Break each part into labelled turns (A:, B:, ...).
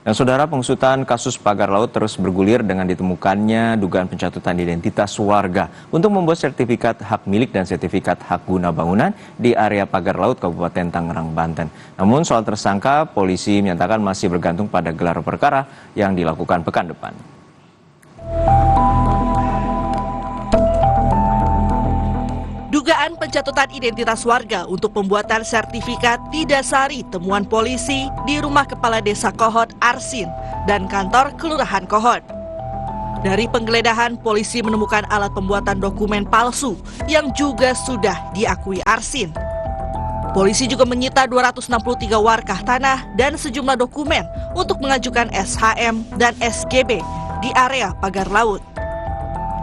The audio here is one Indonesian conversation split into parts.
A: Dan saudara, pengusutan kasus pagar laut terus bergulir dengan ditemukannya dugaan pencatutan identitas warga untuk membuat sertifikat hak milik dan sertifikat hak guna bangunan di area pagar laut Kabupaten Tangerang, Banten. Namun soal tersangka, polisi menyatakan masih bergantung pada gelar perkara yang dilakukan pekan depan.
B: Dugaan pencatutan identitas warga untuk pembuatan sertifikat didasari temuan polisi di rumah Kepala Desa Kohod Arsin dan kantor Kelurahan Kohod. Dari penggeledahan, polisi menemukan alat pembuatan dokumen palsu yang juga sudah diakui Arsin. Polisi juga menyita 263 warkah tanah dan sejumlah dokumen untuk mengajukan SHM dan SGB di area pagar laut.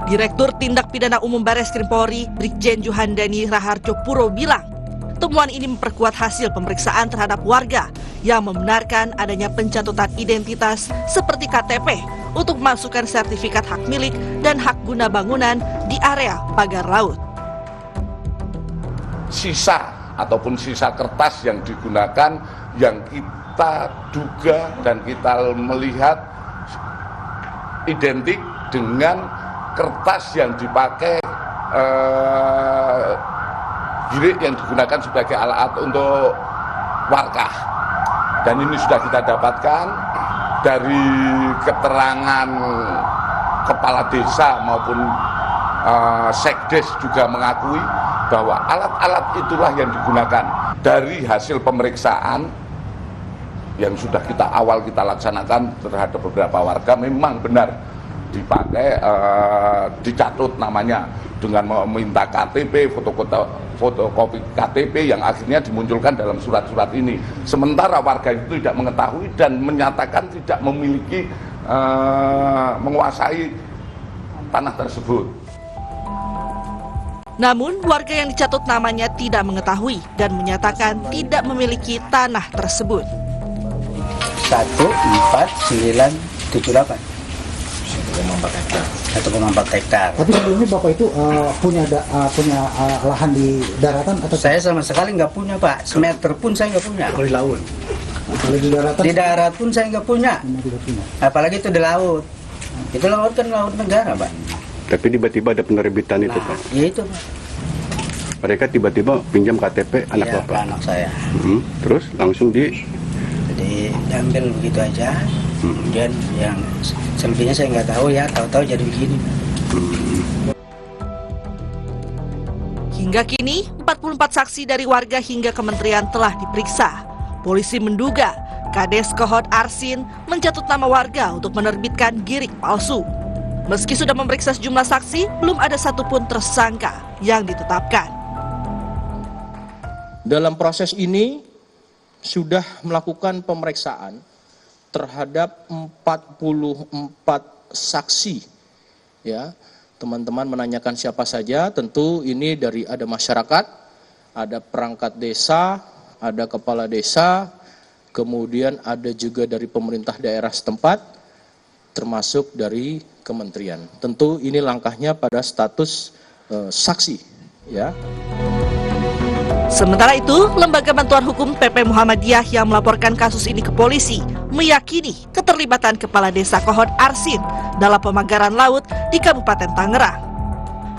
B: Direktur Tindak Pidana Umum Bareskrim Polri, Brigjen Juhandani Raharjo Puro bilang, temuan ini memperkuat hasil pemeriksaan terhadap warga yang membenarkan adanya pencatutan identitas seperti KTP untuk memasukkan sertifikat hak milik dan hak guna bangunan di area pagar laut.
C: Sisa ataupun sisa kertas yang digunakan yang kita duga dan kita melihat identik dengan kertas yang dipakai girik yang digunakan sebagai alat untuk warkah. Dan ini sudah kita dapatkan dari keterangan kepala desa maupun sekdes juga mengakui bahwa alat-alat itulah yang digunakan. Dari hasil pemeriksaan yang sudah kita laksanakan terhadap beberapa warga, memang benar dipakai, dicatut namanya dengan meminta KTP, fotokopi KTP yang akhirnya dimunculkan dalam surat-surat ini. Sementara warga itu tidak mengetahui dan menyatakan tidak memiliki, menguasai tanah tersebut.
B: Namun, warga yang dicatut namanya tidak mengetahui dan menyatakan tidak memiliki tanah tersebut.
D: 14978. 1,4 hektar.
E: Tapi sebelumnya Bapak itu punya lahan di daratan atau?
D: Saya sama sekali nggak punya, Pak. Semeter pun saya nggak punya.
E: Di laut. Kalau di daratan?
D: Di darat pun saya nggak punya. Apalagi itu di laut. Itu laut kan laut negara, Pak.
F: Tapi tiba-tiba ada penerbitan itu, Pak.
D: Iya itu, Pak.
F: Mereka tiba-tiba pinjam KTP anak
D: ya,
F: Bapak.
D: Anak saya.
F: Terus langsung
D: diambil begitu aja. Kemudian yang selebihnya saya nggak tahu ya, tahu-tahu jadi begini.
B: Hingga kini, 44 saksi dari warga hingga kementerian telah diperiksa. Polisi menduga Kades Kohod Arsin mencatut nama warga untuk menerbitkan girik palsu. Meski sudah memeriksa sejumlah saksi, belum ada satupun tersangka yang ditetapkan.
G: Dalam proses ini sudah melakukan pemeriksaan terhadap 44 saksi. Ya, teman-teman menanyakan siapa saja, tentu ini dari ada masyarakat, ada perangkat desa, ada kepala desa, kemudian ada juga dari pemerintah daerah setempat, termasuk dari kementerian. Tentu ini langkahnya pada status saksi, ya.
B: Sementara itu, Lembaga Bantuan Hukum PP Muhammadiyah yang melaporkan kasus ini ke polisi meyakini keterlibatan Kepala Desa Kohod Arsin dalam pemagaran laut di Kabupaten Tangerang.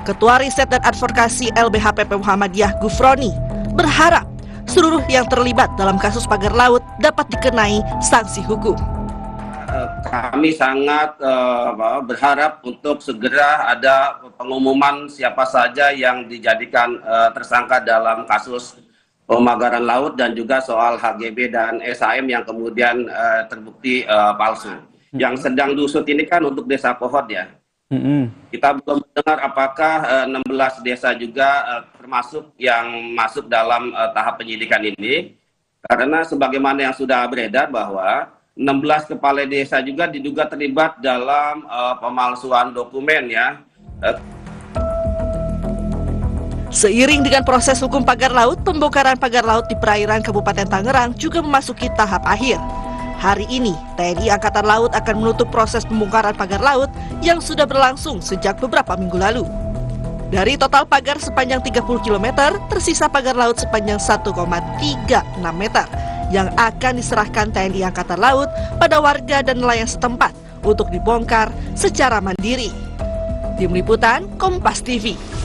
B: Ketua Riset dan Advokasi LBH PP Muhammadiyah Gufroni berharap seluruh yang terlibat dalam kasus pagar laut dapat dikenai sanksi hukum.
H: Kami sangat berharap untuk segera ada pengumuman siapa saja yang dijadikan tersangka dalam kasus pemagaran laut dan juga soal HGB dan SHM yang kemudian terbukti palsu. Yang sedang diusut ini kan untuk Desa Kohod ya. Kita belum mendengar apakah 16 desa juga termasuk yang masuk dalam tahap penyidikan ini. Karena sebagaimana yang sudah beredar bahwa 16 kepala desa juga diduga terlibat dalam pemalsuan dokumen ya.
B: Seiring dengan proses hukum pagar laut, pembongkaran pagar laut di perairan Kabupaten Tangerang juga memasuki tahap akhir. Hari ini, TNI Angkatan Laut akan menutup proses pembongkaran pagar laut yang sudah berlangsung sejak beberapa minggu lalu. Dari total pagar sepanjang 30 km, tersisa pagar laut sepanjang 1,36 meter yang akan diserahkan TNI Angkatan Laut pada warga dan nelayan setempat untuk dibongkar secara mandiri. Tim Liputan Kompas TV.